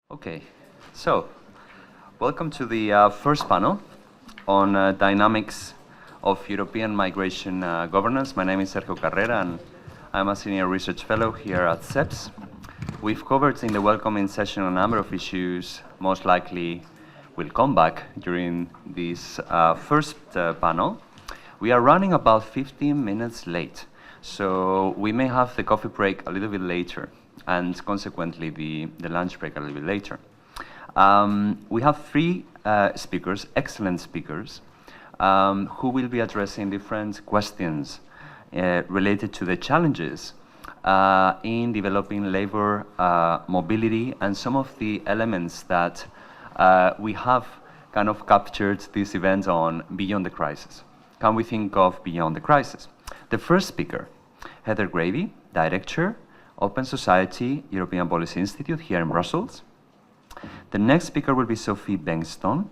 Okay, so welcome to the first panel on dynamics of European migration governance. My name is Sergio Carrera and I'm a senior research fellow here at CEPS. We've covered in the welcoming session a number of issues most likely will come back during this first panel. We are running about 15 minutes late, so we may have the coffee break a little bit later and consequently the lunch break a little bit later. We have three speakers, excellent speakers, who will be addressing different questions related to the challenges in developing labor mobility and some of the elements that we have kind of captured this event on beyond the crisis. Can we think of beyond the crisis? The first speaker, Heather Grabbe, Director, Open Society European Policy Institute here in Brussels. The next speaker will be Sophia Bengtsson,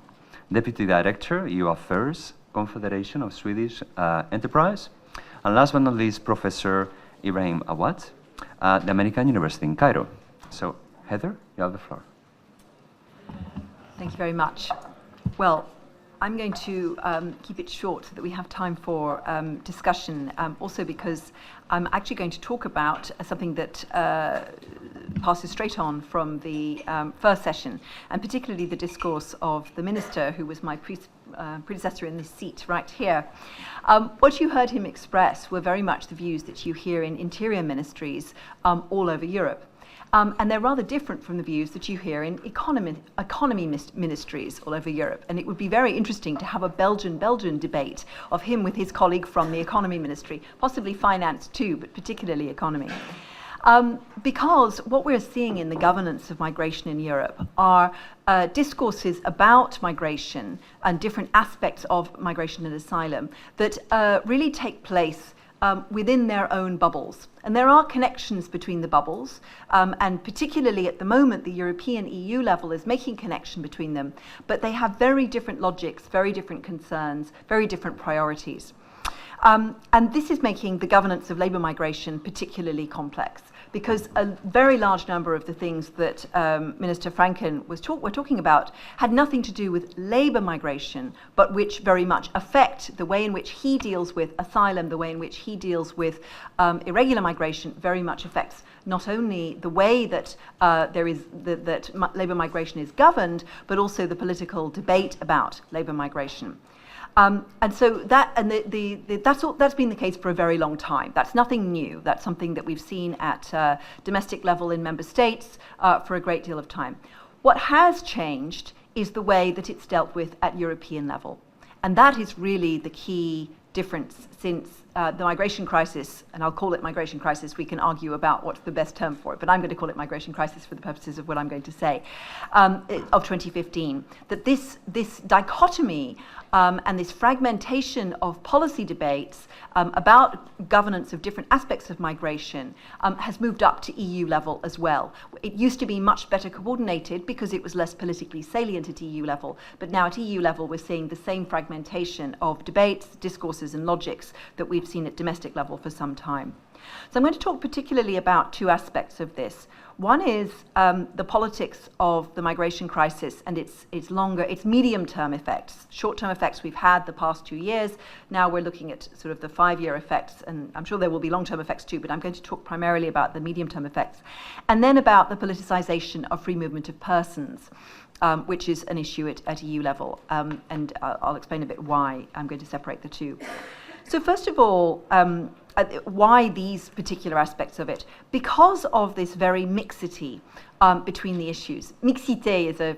Deputy Director, EU Affairs, Confederation of Swedish Entreprise. And last but not least, Professor Ibrahim Awad, the American University in Cairo. So, Heather, you have the floor. Thank you very much. Well, I'm going to keep it short so that we have time for discussion, also because I'm actually going to talk about something that passes straight on from the first session, and particularly the discourse of the minister who was my predecessor in this seat right here. What you heard him express were very much the views that you hear in interior ministries all over Europe. And they're rather different from the views that you hear in economy ministries all over Europe. And it would be very interesting to have a Belgian debate of him with his colleague from the economy ministry, possibly finance too, but particularly economy. Because what we're seeing in the governance of migration in Europe are discourses about migration and different aspects of migration and asylum that really take place within their own bubbles. And there are connections between the bubbles, and particularly at the moment, the European EU level is making connection between them, but they have very different logics, very different concerns, very different priorities. And this is making the governance of labour migration particularly complex, because a very large number of the things that Minister Franken were talking about had nothing to do with labour migration, but which very much affect the way in which he deals with asylum, the way in which he deals with irregular migration, very much affects not only the way that labour migration is governed, but also the political debate about labour migration. And so that's been the case for a very long time. That's nothing new. That's something that we've seen at domestic level in member states for a great deal of time. What has changed is the way that it's dealt with at European level. And that is really the key difference since the migration crisis, and I'll call it migration crisis, we can argue about what's the best term for it, but I'm going to call it migration crisis for the purposes of what I'm going to say, of 2015, that this dichotomy and this fragmentation of policy debates about governance of different aspects of migration has moved up to EU level as well. It used to be much better coordinated because it was less politically salient at EU level, but now at EU level we're seeing the same fragmentation of debates, discourses and logics that we've seen at domestic level for some time. So I'm going to talk particularly about two aspects of this. One is the politics of the migration crisis and its medium-term effects. Short-term effects we've had the past 2 years. Now we're looking at sort of the 5-year effects, and I'm sure there will be long-term effects too, but I'm going to talk primarily about the medium-term effects. And then about the politicization of free movement of persons, which is an issue at EU level. And I'll explain a bit why I'm going to separate the two. So first of all, why these particular aspects of it? Because of this very mixity between the issues. Mixité is a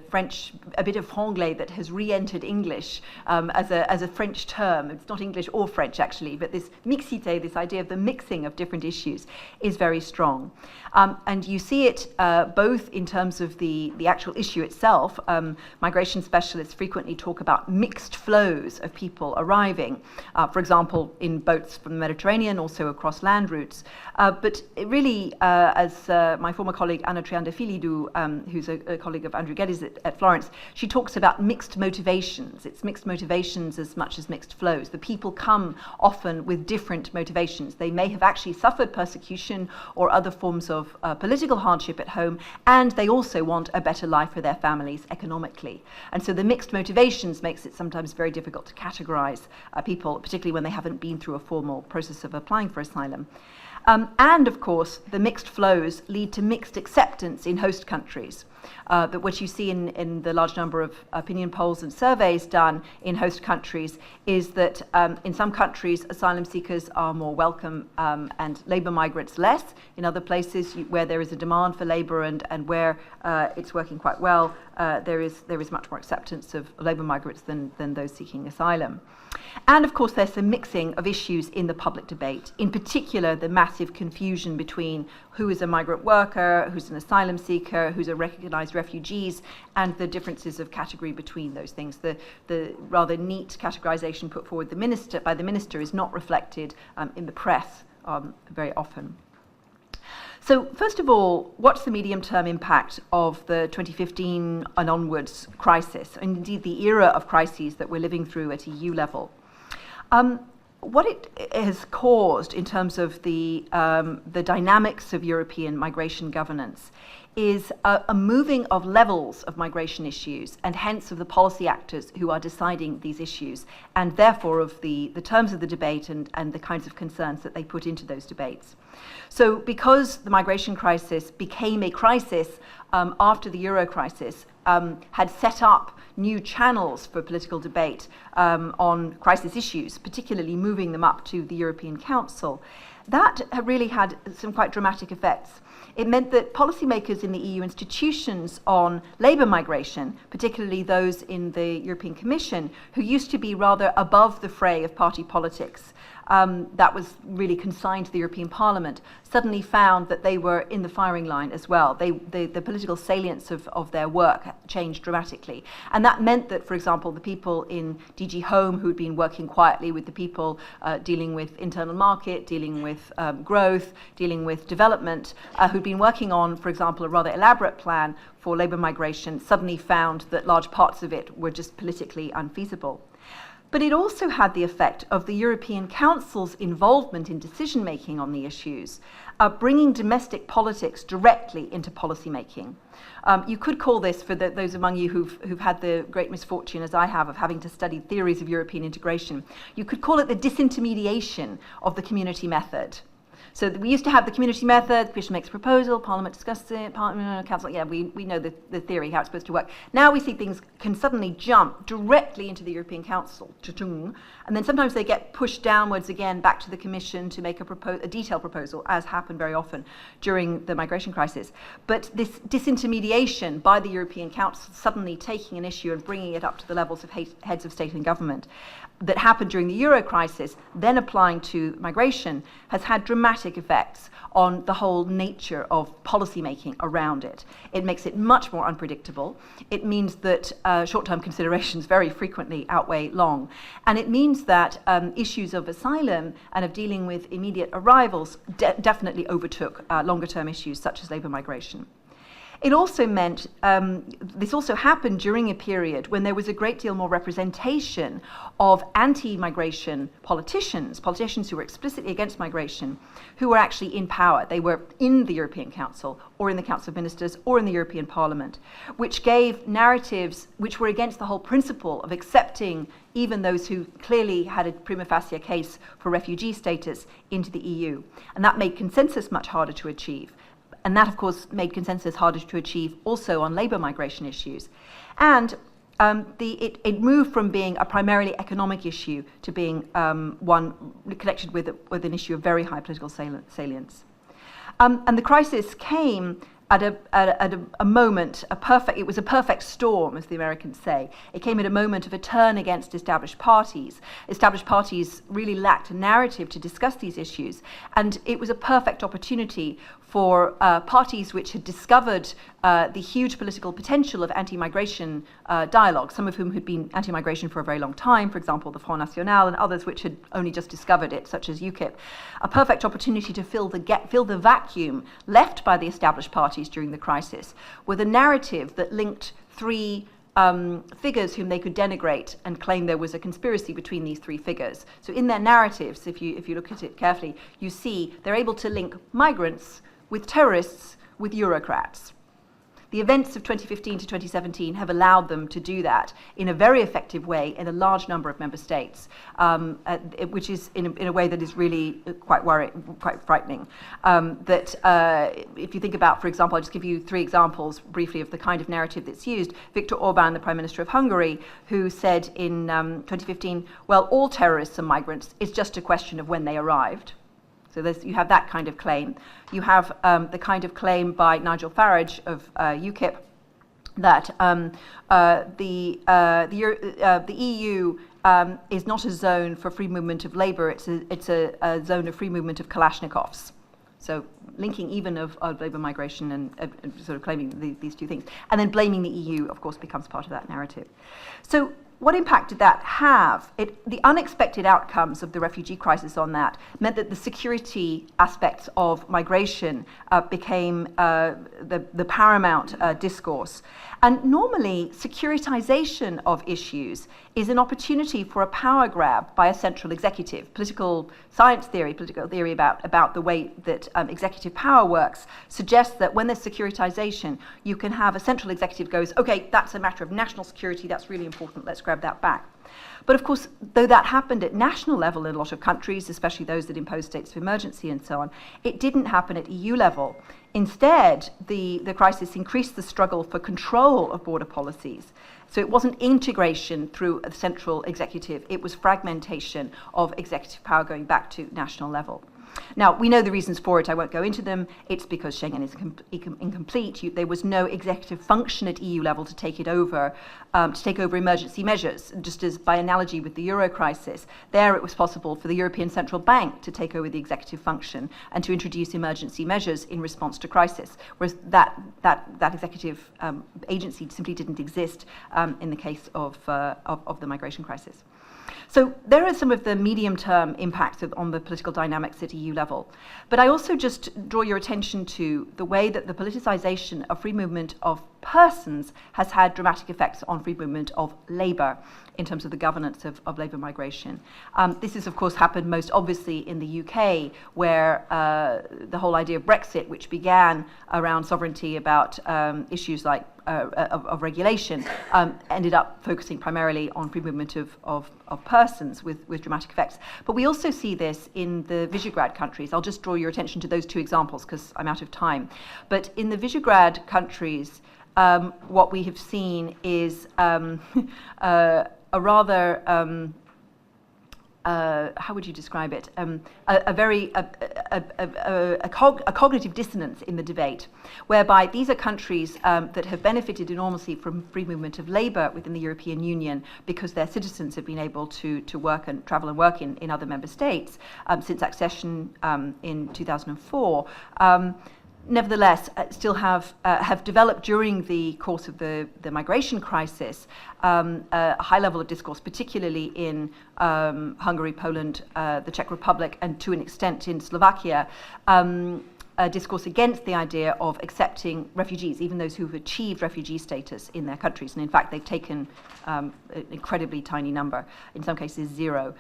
bit of franglais that has re-entered English as a French term. It's not English or French actually, but this mixité, this idea of the mixing of different issues, is very strong. And you see it both in terms of the actual issue itself. Migration specialists frequently talk about mixed flows of people arriving, for example, in boats from the Mediterranean also across land routes. But it really, as my former colleague Anna Triandafilidou, who's a colleague of Andrew Geddes at Florence, she talks about mixed motivations. It's mixed motivations as much as mixed flows. The people come often with different motivations. They may have actually suffered persecution or other forms of political hardship at home, and they also want a better life for their families economically. And so the mixed motivations makes it sometimes very difficult to categorize people, particularly when they haven't been through a formal process of applying for asylum. And of course, the mixed flows lead to mixed acceptance in host countries. But what you see in the large number of opinion polls and surveys done in host countries is that in some countries, asylum seekers are more welcome and labour migrants less. In other places where there is a demand for labour and where it's working quite well, there is much more acceptance of labour migrants than those seeking asylum. And of course, there's some mixing of issues in the public debate, in particular the massive confusion between who is a migrant worker, who's an asylum seeker, who's a recognised refugees, and the differences of category between those things. The rather neat categorisation put forward by the minister is not reflected in the press very often. So first of all, what's the medium-term impact of the 2015 and onwards crisis, and indeed the era of crises that we're living through at EU level? What it has caused in terms of the dynamics of European migration governance is a moving of levels of migration issues, and hence of the policy actors who are deciding these issues, and therefore of the terms of the debate and the kinds of concerns that they put into those debates. So because the migration crisis became a crisis after the Euro crisis, had set up new channels for political debate on crisis issues, particularly moving them up to the European Council, that really had some quite dramatic effects. It meant that policymakers in the EU institutions on labour migration, particularly those in the European Commission, who used to be rather above the fray of party politics, that was really consigned to the European Parliament, suddenly found that they were in the firing line as well. The political salience of their work changed dramatically. And that meant that, for example, the people in DG Home who'd been working quietly with the people dealing with internal market, dealing with growth, dealing with development, who'd been working on, for example, a rather elaborate plan for labour migration, suddenly found that large parts of it were just politically unfeasible. But it also had the effect of the European Council's involvement in decision-making on the issues, bringing domestic politics directly into policy-making. You could call this, for those among you who've had the great misfortune, as I have, of having to study theories of European integration, you could call it the disintermediation of the community method. So we used to have the community method, the Commission makes a proposal, Parliament discusses it, Parliament, Council, yeah, we know the theory, how it's supposed to work. Now we see things can suddenly jump directly into the European Council, and then sometimes they get pushed downwards again back to the Commission to make a detailed proposal, as happened very often during the migration crisis. But this disintermediation by the European Council, suddenly taking an issue and bringing it up to the levels of heads of state and government, that happened during the Euro crisis, then applying to migration, has had dramatic effects on the whole nature of policy making around it. It makes it much more unpredictable. It means that short-term considerations very frequently outweigh long. And it means that issues of asylum and of dealing with immediate arrivals definitely overtook longer-term issues such as labour migration. It also meant, this also happened during a period when there was a great deal more representation of anti-migration politicians who were explicitly against migration, who were actually in power. They were in the European Council, or in the Council of Ministers, or in the European Parliament, which gave narratives which were against the whole principle of accepting even those who clearly had a prima facie case for refugee status into the EU. And that made consensus much harder to achieve. And that, of course, made consensus harder to achieve also on labour migration issues. And it moved from being a primarily economic issue to being one connected with an issue of very high political salience. And the crisis came at a moment, it was a perfect storm, as the Americans say. It came at a moment of a turn against established parties. Established parties really lacked a narrative to discuss these issues, and it was a perfect opportunity for parties which had discovered the huge political potential of anti-migration dialogue, some of whom had been anti-migration for a very long time, for example, the Front National, and others which had only just discovered it, such as UKIP, a perfect opportunity to fill the vacuum left by the established parties during the crisis with a narrative that linked three figures whom they could denigrate and claim there was a conspiracy between these three figures. So in their narratives, if you look at it carefully, you see they're able to link migrants with terrorists with Eurocrats. The events of 2015 to 2017 have allowed them to do that in a very effective way in a large number of member states, which is in a way that is really quite frightening. If you think about, for example, I'll just give you three examples briefly of the kind of narrative that's used. Viktor Orban, the Prime Minister of Hungary, who said in 2015, well, all terrorists are migrants, it's just a question of when they arrived. So you have that kind of claim. You have the kind of claim by Nigel Farage of UKIP that the EU is not a zone for free movement of labour, it's a zone of free movement of Kalashnikovs. So linking even of labour migration and sort of claiming these two things. And then blaming the EU, of course, becomes part of that narrative. So what impact did that have? The unexpected outcomes of the refugee crisis on that meant that the security aspects of migration became the paramount discourse. And normally, securitization of issues is an opportunity for a power grab by a central executive. Political theory about the way that executive power works suggests that when there's securitization, you can have a central executive goes, okay, that's a matter of national security, that's really important, let's grab that back. But of course, though that happened at national level in a lot of countries, especially those that imposed states of emergency and so on, it didn't happen at EU level. Instead, the crisis increased the struggle for control of border policies. So it wasn't integration through a central executive, it was fragmentation of executive power going back to national level. Now, we know the reasons for it, I won't go into them. It's because Schengen is incomplete. There was no executive function at EU level to take over emergency measures, just as by analogy with the Euro crisis. There it was possible for the European Central Bank to take over the executive function and to introduce emergency measures in response to crisis, whereas that executive agency simply didn't exist in the case of the migration crisis. So there are some of the medium-term impacts on the political dynamics at EU level. But I also just draw your attention to the way that the politicization of free movement of persons has had dramatic effects on free movement of labour in terms of the governance of labour migration. This has, of course, happened most obviously in the UK, where the whole idea of Brexit, which began around sovereignty about issues like of regulation, ended up focusing primarily on free movement of persons with dramatic effects. But we also see this in the Visegrad countries. I'll just draw your attention to those two examples because I'm out of time. But in the Visegrad countries, what we have seen is a rather how would you describe it? A cognitive dissonance in the debate, whereby these are countries that have benefited enormously from free movement of labour within the European Union because their citizens have been able to work and travel and work in other member states since accession in 2004. Nevertheless, still have developed during the course of the migration crisis a high level of discourse, particularly in Hungary, Poland, the Czech Republic, and to an extent in Slovakia, a discourse against the idea of accepting refugees, even those who've achieved refugee status in their countries. And in fact, they've taken an incredibly tiny number, in some cases zero,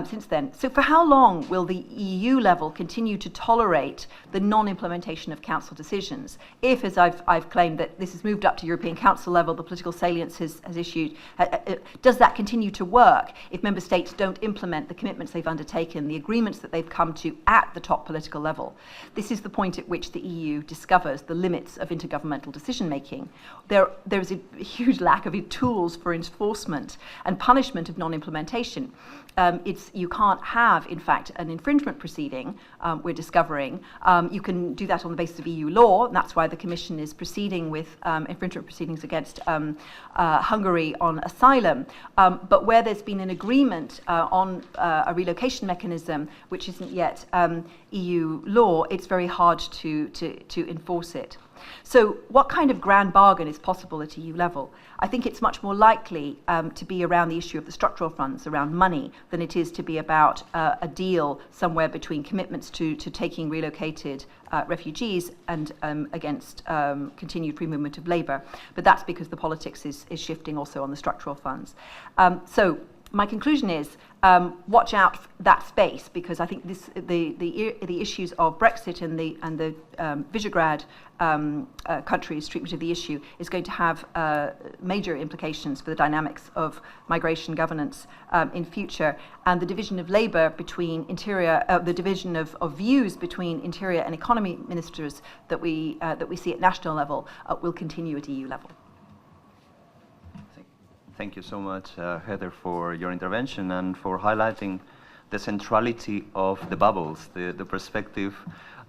since then. So for how long will the EU level continue to tolerate the non-implementation of Council decisions? If, as I've claimed, that this has moved up to European Council level, the political salience has issued, does that continue to work if member states don't implement the commitments they've undertaken, the agreements that they've come to at the top political level? This is the point at which the EU discovers the limits of intergovernmental decision-making. There is a huge lack of tools for enforcement and punishment of non-implementation. You can't have, in fact, an infringement proceeding, we're discovering. You can do that on the basis of EU law, and that's why the Commission is proceeding with infringement proceedings against Hungary on asylum. But where there's been an agreement on a relocation mechanism, which isn't yet EU law, it's very hard hard to enforce it. So what kind of grand bargain is possible at EU level? I think it's much more likely to be around the issue of the structural funds, around money, than it is to be about a deal somewhere between commitments to taking relocated refugees and against continued free movement of labour. But that's because the politics is shifting also on the structural funds. So my conclusion is watch out for that space, because I think the issues of Brexit and the Visegrad countries' treatment of the issue is going to have major implications for the dynamics of migration governance in future, and the division of labour between interior, the division of views between interior and economy ministers that we see at national level will continue at EU level. Thank you so much, Heather, for your intervention and for highlighting the centrality of the bubbles, the perspective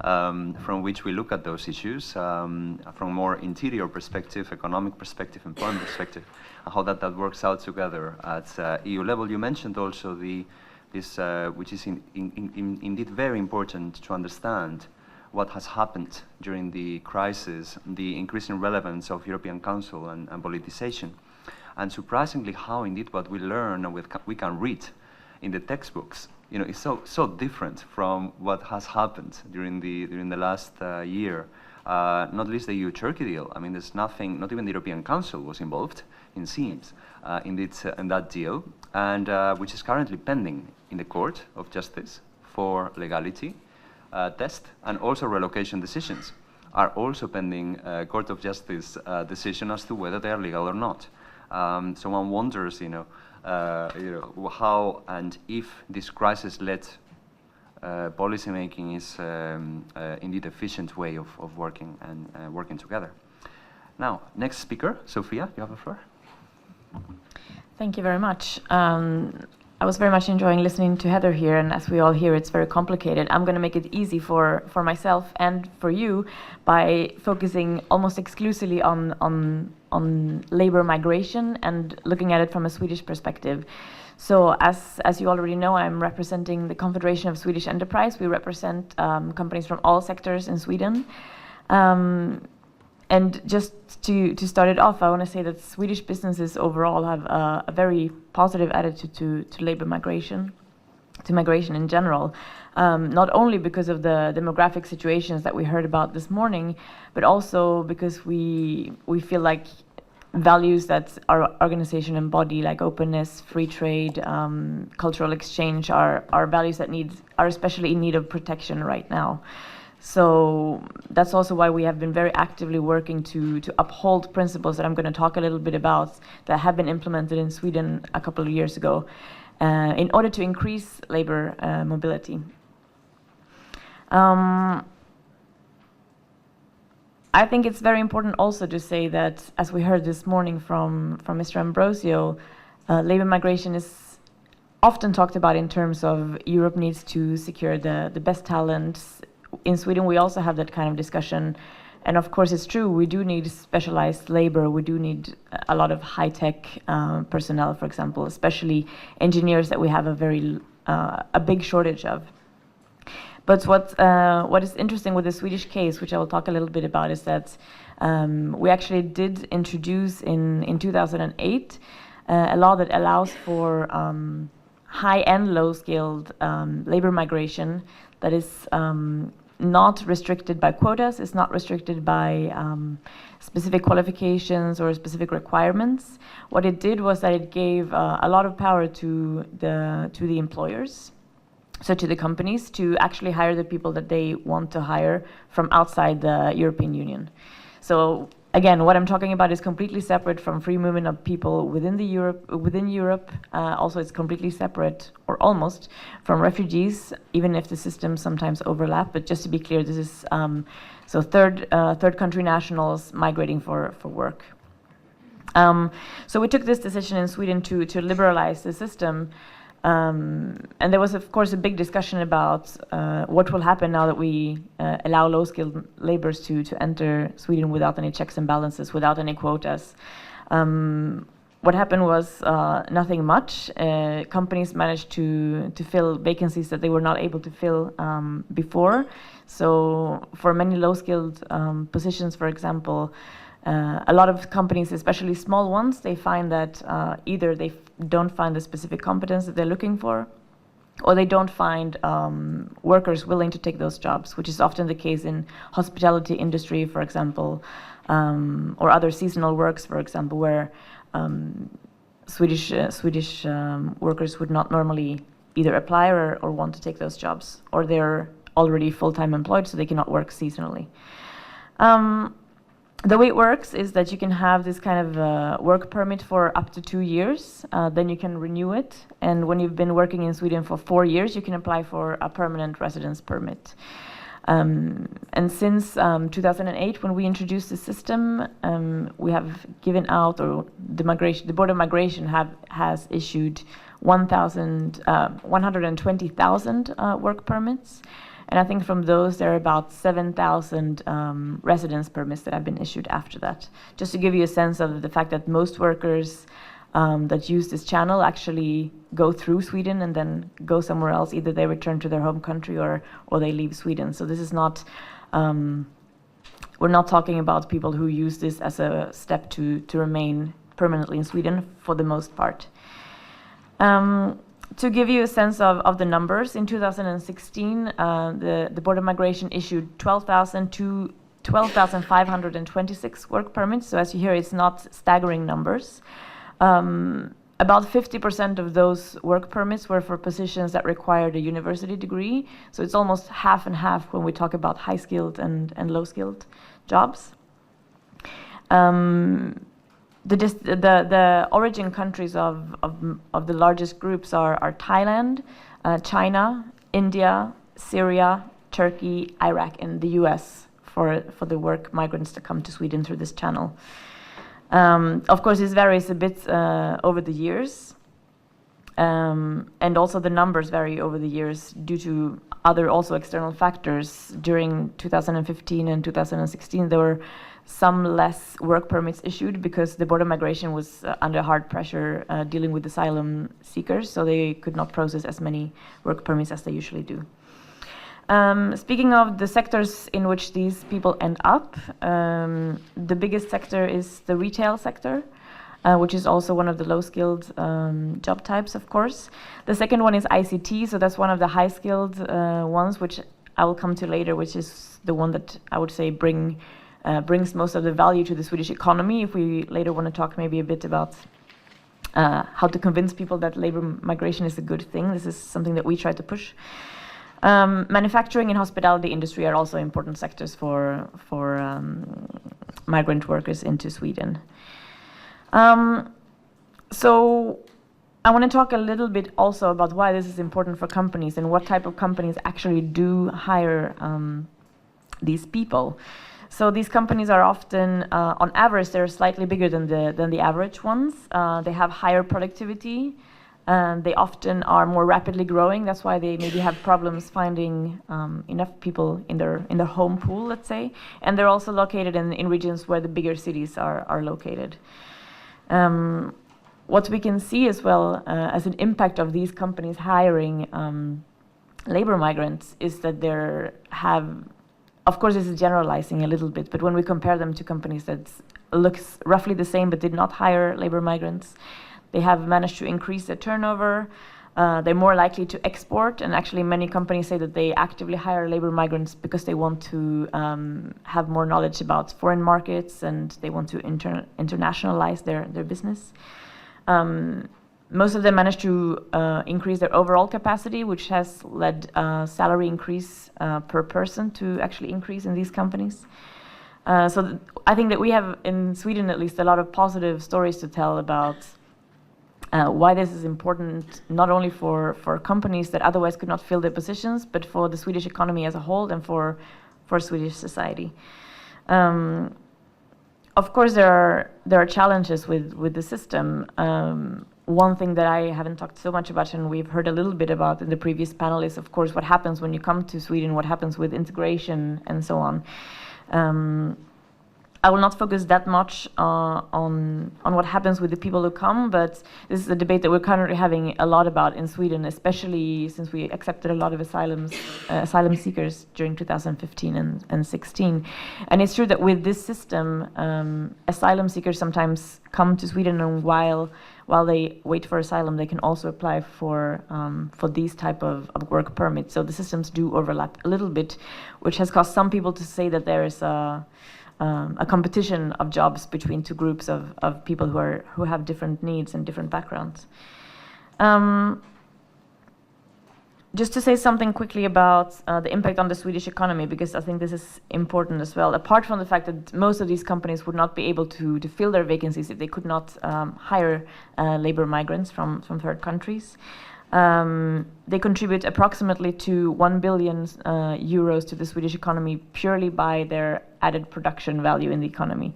from which we look at those issues, from a more interior perspective, economic perspective, employment perspective, and how that works out together at EU level. You mentioned also this, which is indeed very important to understand what has happened during the crisis, the increasing relevance of European Council and politicization. And surprisingly, how indeed what we learn and we can read in the textbooks, is so different from what has happened during the last year. Not least the EU-Turkey deal. I mean, there's nothing. Not even the European Council was involved in CEPS in that deal, and which is currently pending in the Court of Justice for legality test, and also relocation decisions are also pending Court of Justice decision as to whether they are legal or not. So one wonders, how and if this crisis-led policymaking is indeed efficient way of working and working together. Now, next speaker, Sophia, you have the floor. Thank you very much. I was very much enjoying listening to Heather here, and as we all hear, it's very complicated. I'm going to make it easy for myself and for you by focusing almost exclusively on labor migration and looking at it from a Swedish perspective. So as you already know, I'm representing the Confederation of Swedish Enterprise. We represent companies from all sectors in Sweden. And just to start it off, I want to say that Swedish businesses overall have a very positive attitude to labor migration, to migration in general, not only because of the demographic situations that we heard about this morning, but also because we feel like values that our organization embody, like openness, free trade, cultural exchange, are values that are especially in need of protection right now. So that's also why we have been very actively working to uphold principles that I'm going to talk a little bit about that have been implemented in Sweden a couple of years ago in order to increase labor mobility. I think it's very important also to say that, as we heard this morning from Mr. Ambrosio, labor migration is often talked about in terms of Europe needs to secure the best talents. In Sweden, we also have that kind of discussion. And of course, it's true, we do need specialized labor. We do need a lot of high-tech personnel, for example, especially engineers that we have a big shortage of. But what is interesting with the Swedish case, which I will talk a little bit about, is that we actually did introduce in 2008 a law that allows for high and low-skilled labor migration that is not restricted by quotas, it's not restricted by specific qualifications or specific requirements. What it did was that it gave a lot of power to the employers, so to the companies, to actually hire the people that they want to hire from outside the European Union. So again, what I'm talking about is completely separate from free movement of people within Europe. Also, it's completely separate, or almost, from refugees, even if the systems sometimes overlap. But just to be clear, this is so third country nationals migrating for work. So we took this decision in Sweden to liberalize the system. And there was, of course, a big discussion about what will happen now that we allow low-skilled laborers to enter Sweden without any checks and balances, without any quotas. what happened was nothing much. Companies managed to fill vacancies that they were not able to fill before. So for many low-skilled positions, for example, a lot of companies, especially small ones, they find that either they don't find the specific competence that they're looking for, or they don't find workers willing to take those jobs, which is often the case in hospitality industry, for example, or other seasonal works, for example, where Swedish workers would not normally either apply or want to take those jobs, or they're already full-time employed, so they cannot work seasonally. The way it works is that you can have this kind of work permit for up to 2 years, then you can renew it, and when you've been working in Sweden for 4 years, you can apply for a permanent residence permit. And since 2008, when we introduced the system, we have given out, or the Board of Migration has issued 120,000 work permits. And I think from those, there are about 7,000 residence permits that have been issued after that. Just to give you a sense of the fact that most workers that use this channel actually go through Sweden and then go somewhere else. Either they return to their home country or they leave Sweden. So this is not, we're not talking about people who use this as a step to remain permanently in Sweden for the most part. To give you a sense of the numbers, in 2016, the Board of Migration issued 12,526 work permits. So as you hear, it's not staggering numbers. About 50% of those work permits were for positions that required a university degree. So it's almost half and half when we talk about high-skilled and low-skilled jobs. The origin countries of the largest groups are Thailand, China, India, Syria, Turkey, Iraq, and the US for the work migrants to come to Sweden through this channel. Of course, this varies a bit over the years, and also the numbers vary over the years due to other also external factors. During 2015 and 2016, there were some less work permits issued because the Board of Migration was under hard pressure dealing with asylum seekers, so they could not process as many work permits as they usually do. Speaking of the sectors in which these people end up, the biggest sector is the retail sector, which is also one of the low-skilled job types, of course. The second one is ICT, so that's one of the high-skilled ones, which I will come to later, which is the one that I would say brings most of the value to the Swedish economy. If we later want to talk maybe a bit about how to convince people that labor migration is a good thing, this is something that we try to push. Manufacturing and hospitality industry are also important sectors for migrant workers into Sweden. So I want to talk a little bit also about why this is important for companies and what type of companies actually do hire these people. So these companies are often, on average, they're slightly bigger than the average ones. They have higher productivity. They often are more rapidly growing. That's why they maybe have problems finding enough people in their home pool, let's say. And they're also located in regions where the bigger cities are located. What we can see as well as an impact of these companies hiring labor migrants is that of course this is generalizing a little bit, but when we compare them to companies that looks roughly the same but did not hire labor migrants, they have managed to increase their turnover. They're more likely to export, and actually many companies say that they actively hire labor migrants because they want to have more knowledge about foreign markets and they want to internationalize their business. Most of them managed to increase their overall capacity, which has led salary increase per person to actually increase in these companies. So I think that we have, in Sweden at least, a lot of positive stories to tell about why this is important, not only for companies that otherwise could not fill their positions, but for the Swedish economy as a whole and for Swedish society. Of course, there are challenges with the system. One thing that I haven't talked so much about and we've heard a little bit about in the previous panel is, of course, what happens when you come to Sweden, what happens with integration and so on. I will not focus that much on what happens with the people who come, but this is a debate that we're currently having a lot about in Sweden, especially since we accepted a lot of asylum seekers during 2015 and 16. And it's true that with this system, asylum seekers sometimes come to Sweden, and while they wait for asylum, they can also apply for these type of work permits. So the systems do overlap a little bit, which has caused some people to say that there is a competition of jobs between two groups of people who have different needs and different backgrounds. Just to say something quickly about the impact on the Swedish economy, because I think this is important as well. Apart from the fact that most of these companies would not be able to fill their vacancies if they could not hire labor migrants from third countries. They contribute approximately to 1 billion euros to the Swedish economy purely by their added production value in the economy.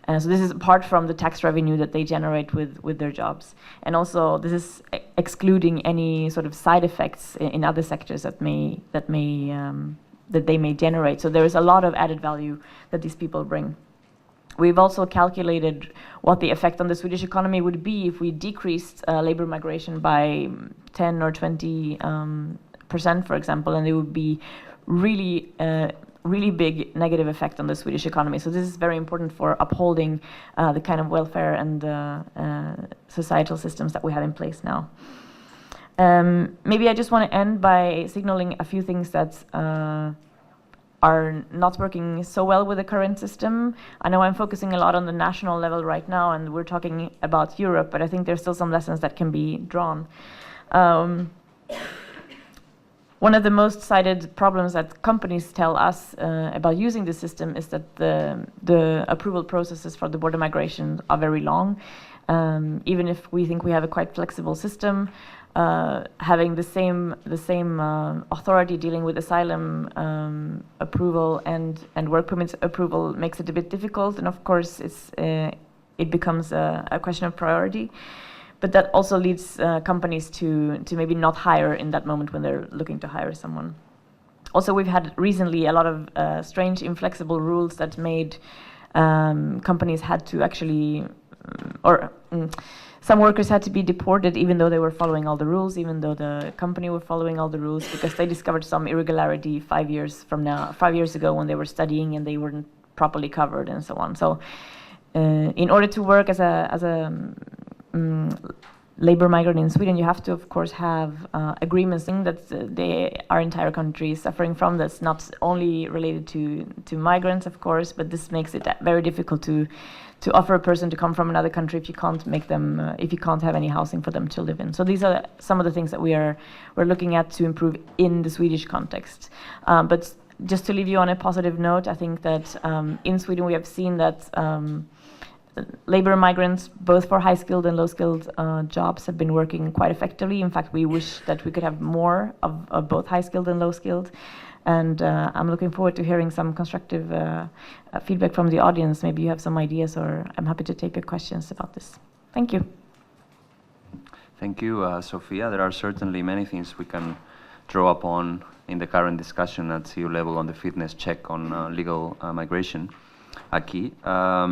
So this is apart from the tax revenue that they generate with their jobs. And also this is excluding any sort of side effects in other sectors that they may generate. So there is a lot of added value that these people bring. We've also calculated what the effect on the Swedish economy would be if we decreased labor migration by 10 or 20%, for example, and it would be really big negative effect on the Swedish economy. So this is very important for upholding the kind of welfare and societal systems that we have in place now. Maybe I just want to end by signaling a few things that are not working so well with the current system. I know I'm focusing a lot on the national level right now, and we're talking about Europe, but I think there's still some lessons that can be drawn. One of the most cited problems that companies tell us about using the system is that the approval processes for the border migration are very long. Even if we think we have a quite flexible system, having the same authority dealing with asylum approval and work permits approval makes it a bit difficult, and of course it becomes a question of priority. But that also leads companies to maybe not hire in that moment when they're looking to hire someone. Also, we've had recently a lot of strange, inflexible rules that made companies had to actually, some workers had to be deported even though they were following all the rules, even though the company were following all the rules, because they discovered some irregularity 5 years ago when they were studying and they weren't properly covered and so on. So in order to work as a labor migrant in Sweden, you have to, of course, have agreements that the our entire country is suffering from. That's not only related to migrants, of course, but this makes it very difficult to offer a person to come from another country if you can't make them, if you can't have any housing for them to live in. So these are some of the things that we're looking at to improve in the Swedish context. But just to leave you on a positive note, I think that in Sweden we have seen that labor migrants, both for high-skilled and low-skilled jobs, have been working quite effectively. In fact, we wish that we could have more of both high-skilled and low-skilled. And I'm looking forward to hearing some constructive feedback from the audience. Maybe you have some ideas, or I'm happy to take your questions about this. Thank you. Thank you, Sophia. There are certainly many things we can draw upon in the current discussion at CU level on the fitness check on legal migration. Aki,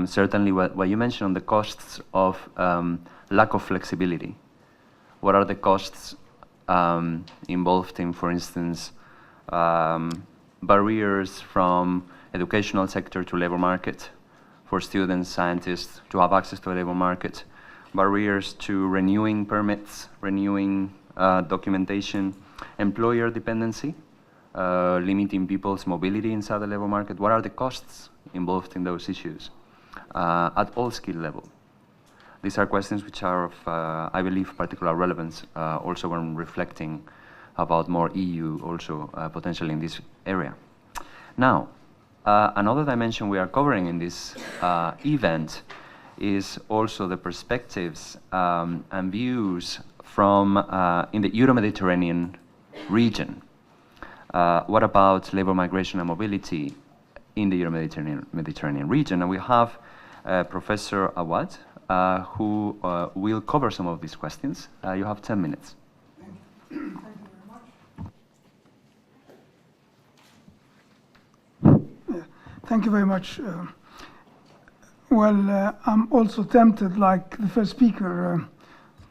certainly what you mentioned on the costs of lack of flexibility. What are the costs involved in, for instance, barriers from educational sector to labor market for students, scientists to have access to a labor market, barriers to renewing permits, renewing documentation, employer dependency, limiting people's mobility inside the labor market. What are the costs involved in those issues at all skill level? These are questions which are of, I believe, particular relevance also when reflecting about more EU also potentially in this area. Now, another dimension we are covering in this event is also the perspectives and views from in the Euro-Mediterranean region. What about labor migration and mobility in the Euro-Mediterranean region? And we have Professor Awad, who will cover some of these questions. You have 10 minutes. Thank you very much. Thank you very much. Well, I'm also tempted, like the first speaker,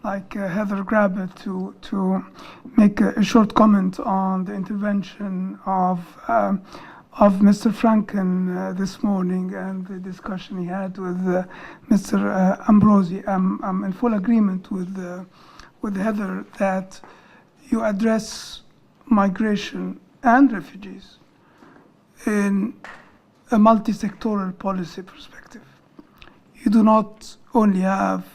Heather Grabbe, to make a short comment on the intervention of Mr. Franken this morning and the discussion he had with Mr. Ambrosi. I'm in full agreement with Heather that you address migration and refugees in a multi-sectoral policy perspective. You do not only have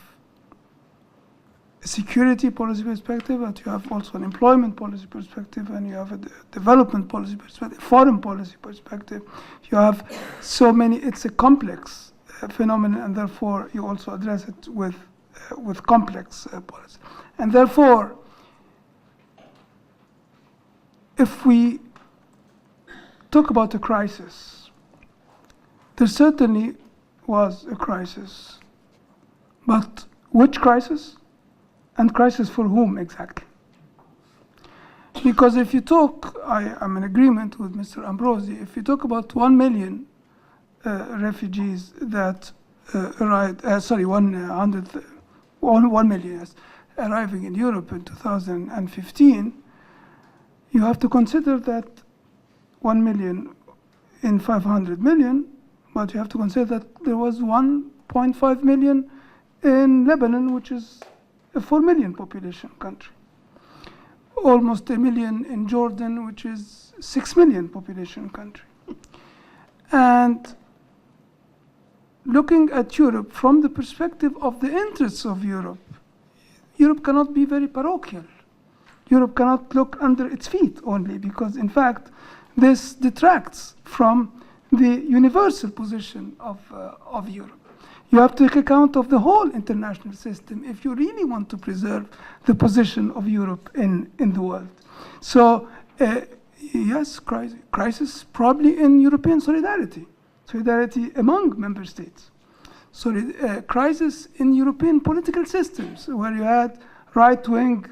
a security policy perspective, but you have also an employment policy perspective, and you have a development policy perspective, foreign policy perspective. You have so many, it's a complex phenomenon, and therefore you also address it with complex policy. And therefore, if we talk about a crisis, there certainly was a crisis, but which crisis? And crisis for whom exactly? Because if you talk, I'm in agreement with Mr. Ambrosi, if you talk about 1 million refugees that arrived, 1 million, yes, arriving in Europe in 2015, you have to consider that 1 million in 500 million, but you have to consider that there was 1.5 million in Lebanon, which is a 4 million population country. Almost 1 million in Jordan, which is 6 million population country. And looking at Europe from the perspective of the interests of Europe, Europe cannot be very parochial. Europe cannot look under its feet only, because in fact, this detracts from the universal position of Europe. You have to take account of the whole international system if you really want to preserve the position of Europe in the world. So, yes, crisis probably in European solidarity among member states. Crisis in European political systems, where you had right-wing,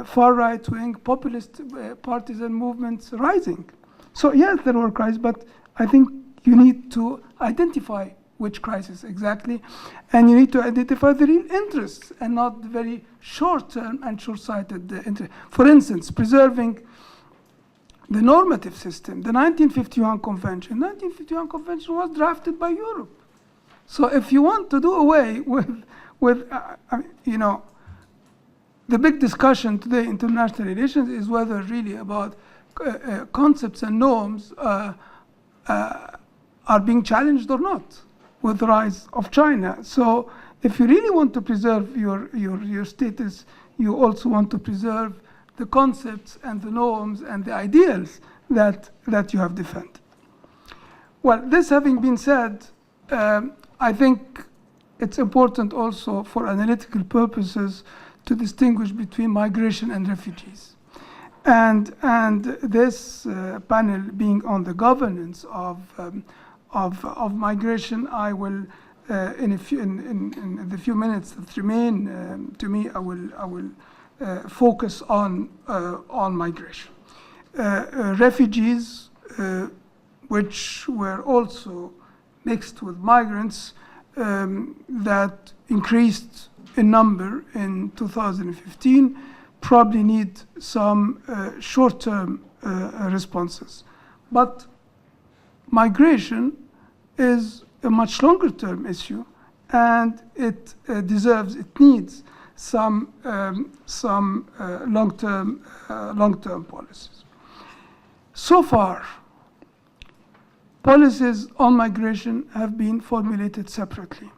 far right-wing, populist parties and movements rising. So yes, there were crises, but I think you need to identify which crisis exactly, and you need to identify the real interests and not the very short-term and short-sighted interest. For instance, preserving the normative system. The 1951 Convention. The 1951 Convention was drafted by Europe. So if you want to do away with the big discussion today in international relations is whether really about concepts and norms are being challenged or not with the rise of China. So if you really want to preserve your status, you also want to preserve the concepts and the norms and the ideals that you have defended. Well, this having been said, I think it's important also for analytical purposes to distinguish between migration and refugees. And this panel being on the governance of migration, I will in the few minutes that remain to me, I will focus on migration. Refugees, which were also mixed with migrants, that increased in number in 2015, probably need some short-term responses. But migration is a much longer-term issue, and it needs some long-term policies. So far, policies on migration have been formulated separately.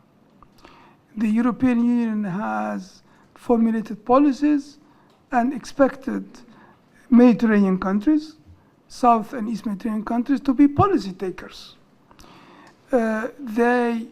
The European Union has formulated policies and expected Mediterranean countries, South and East Mediterranean countries, to be policy takers. The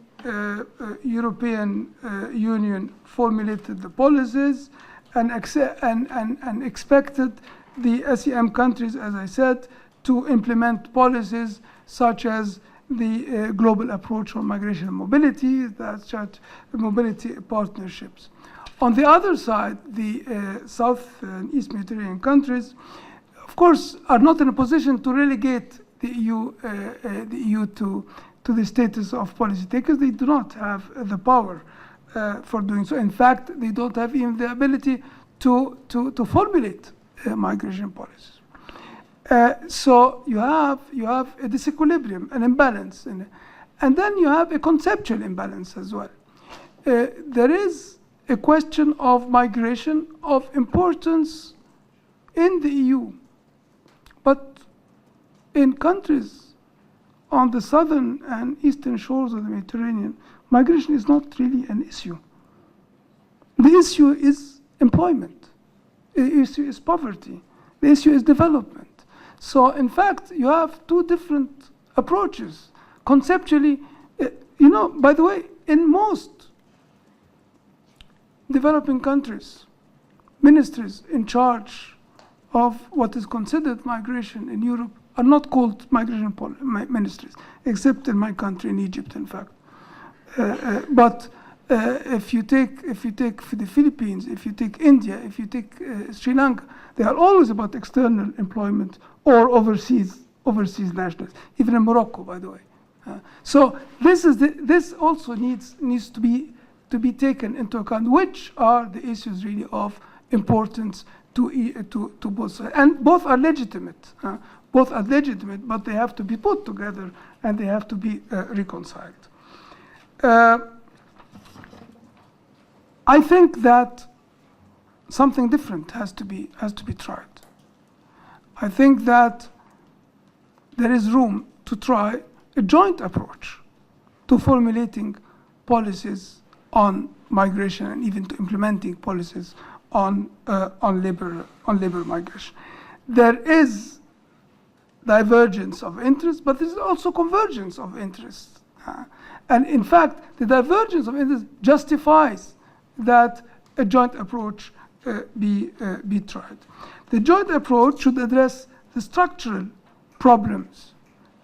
European Union formulated the policies and expected the SEM countries, as I said, to implement policies such as the global approach on migration and mobility, such mobility partnerships. On the other side, the South and East Mediterranean countries, of course, are not in a position to relegate the EU to to the status of policy takers. They do not have the power for doing so. In fact, they don't have even the ability to formulate migration policies. So you have a disequilibrium, an imbalance, and then you have a conceptual imbalance as well. There is a question of migration of importance in the EU, but in countries on the southern and eastern shores of the Mediterranean, migration is not really an issue. The issue is employment. The issue is poverty. The issue is development. So, in fact, you have two different approaches. Conceptually, by the way, in most developing countries, ministries in charge of what is considered migration in Europe are not called migration ministries, except in my country, in Egypt, in fact. But if you take the Philippines, if you take India, if you take Sri Lanka, they are always about external employment or overseas nationals. Even in Morocco, by the way. So this also needs to be taken into account. Which are the issues really of importance to both sides, and both are legitimate. Both are legitimate, but they have to be put together and they have to be reconciled. I think that something different has to be tried. I think that there is room to try a joint approach to formulating policies on migration and even to implementing policies on labor migration. There is divergence of interest, but there is also convergence of interests. And in fact, the divergence of interest justifies that a joint approach be tried. The joint approach should address the structural problems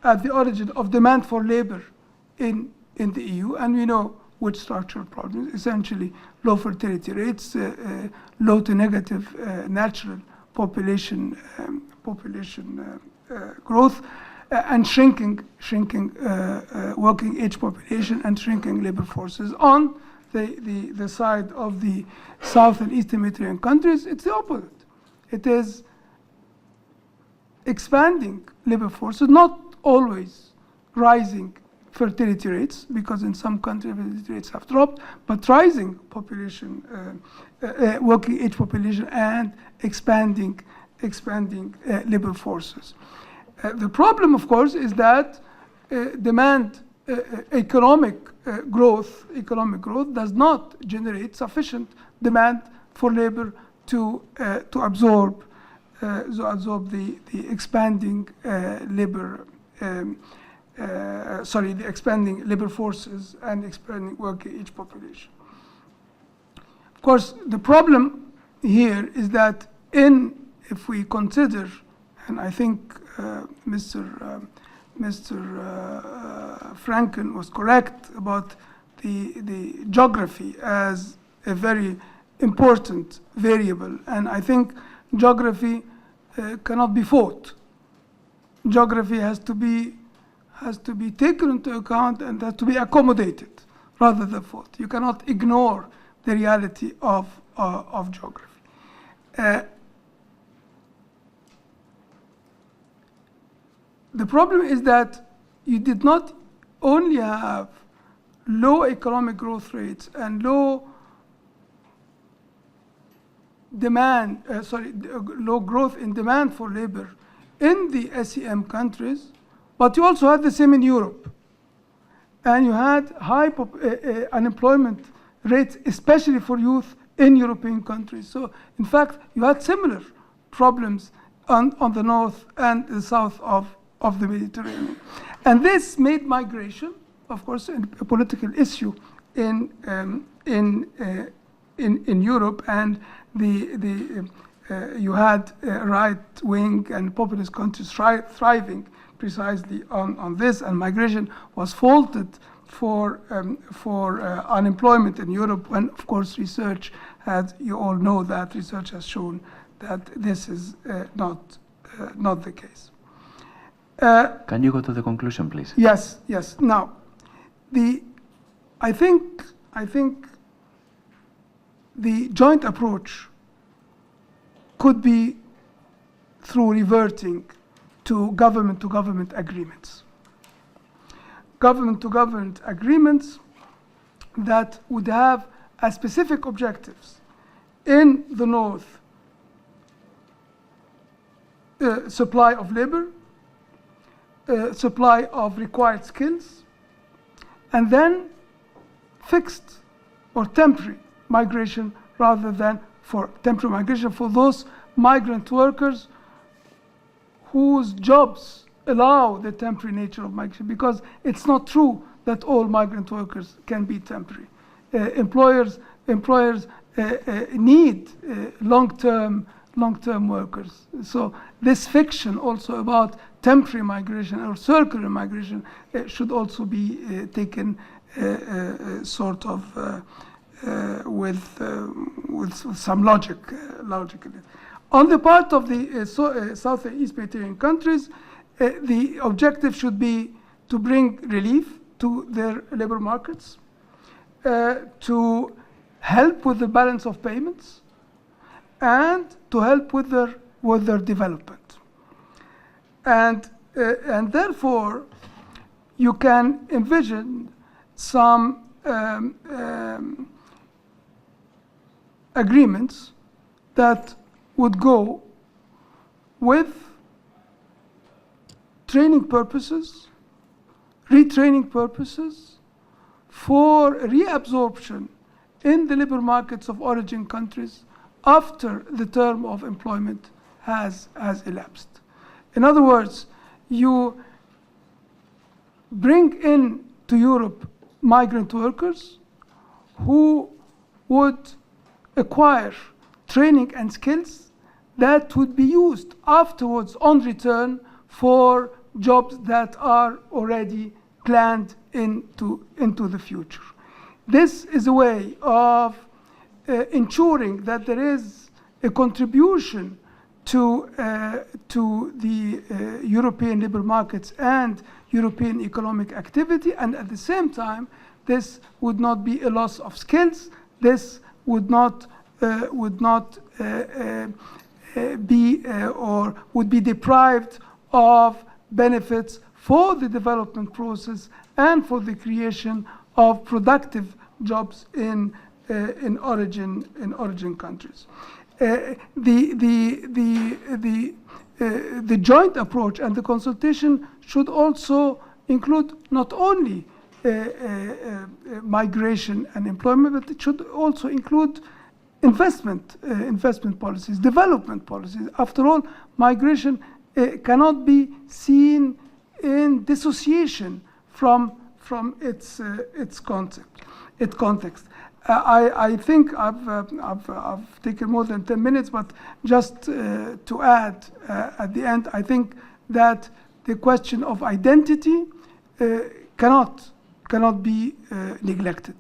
at the origin of demand for labor in the EU, and we know which structural problems: essentially low fertility rates, low to negative natural population growth, and shrinking working age population and shrinking labor forces. On the side of the South and Eastern Mediterranean countries, it's the opposite. It is expanding labor forces, not always rising fertility rates, because in some countries fertility rates have dropped, but rising population, working age population, and expanding labor forces. The problem, of course, is that economic growth does not generate sufficient demand for labor to absorb the expanding the expanding labor forces and expanding working age population. Of course, the problem here is that if we consider, and I think Mr. Franken was correct about the geography as a very important variable, and I think geography cannot be fought. Geography has to be taken into account and has to be accommodated rather than fought. You cannot ignore the reality of geography. The problem is that you did not only have low economic growth rates and low growth in demand for labor in the SEM countries, but you also had the same in Europe. And you had high unemployment rates, especially for youth in European countries. So, in fact, you had similar problems on the north and the south of the Mediterranean. And this made migration, of course, a political issue in Europe, and you had right-wing and populist countries thriving precisely on this, and migration was faulted for unemployment in Europe, when, of course, you all know that research has shown that this is not the case. Can you go to the conclusion, please? Yes, yes. Now, I think the joint approach could be through reverting to government agreements. Government agreements that would have as specific objectives in the north, supply of labor, supply of required skills, and then fixed or temporary migration rather than for temporary migration for those migrant workers whose jobs allow the temporary nature of migration, because it's not true that all migrant workers can be temporary. Employers need long-term workers. So this fiction also about temporary migration or circular migration should also be taken sort of with some logic. On the part of the South and East Mediterranean countries, the objective should be to bring relief to their labor markets, to help with the balance of payments, and to help with their development. And therefore, you can envision some agreements that would go with training purposes, retraining purposes, for reabsorption in the labor markets of origin countries after the term of employment has elapsed. In other words, you bring in to Europe migrant workers who would acquire training and skills that would be used afterwards on return for jobs that are already planned into the future. This is a way of ensuring that there is a contribution to the European labor markets and European economic activity, and at the same time, this would not be a loss of skills. This would not be deprived of benefits for the development process and for the creation of productive jobs in origin countries. The joint approach and the consultation should also include not only migration and employment, but it should also include investment policies, development policies. After all, migration cannot be seen in dissociation from its context. I think I've taken more than 10 minutes, but just to add at the end, I think that the question of identity cannot be neglected.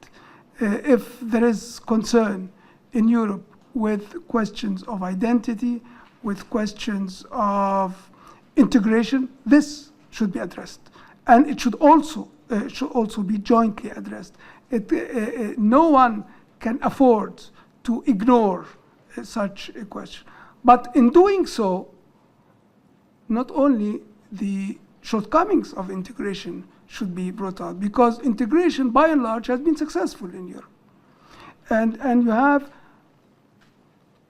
If there is concern in Europe with questions of identity, with questions of integration, this should be addressed, and it should also be jointly addressed. No one can afford to ignore such a question. But in doing so, not only the shortcomings of integration should be brought out, because integration by and large has been successful in Europe. And you have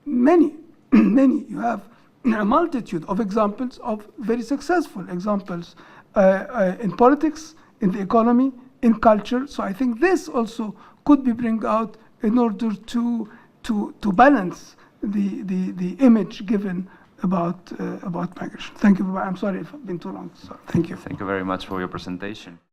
many, you have a multitude of examples of very successful examples in politics, in the economy, in culture. So I think this also could be bring out in order to balance the image given about migration. Thank you. I'm sorry if I've been too long. So thank you. Thank you very much for your presentation.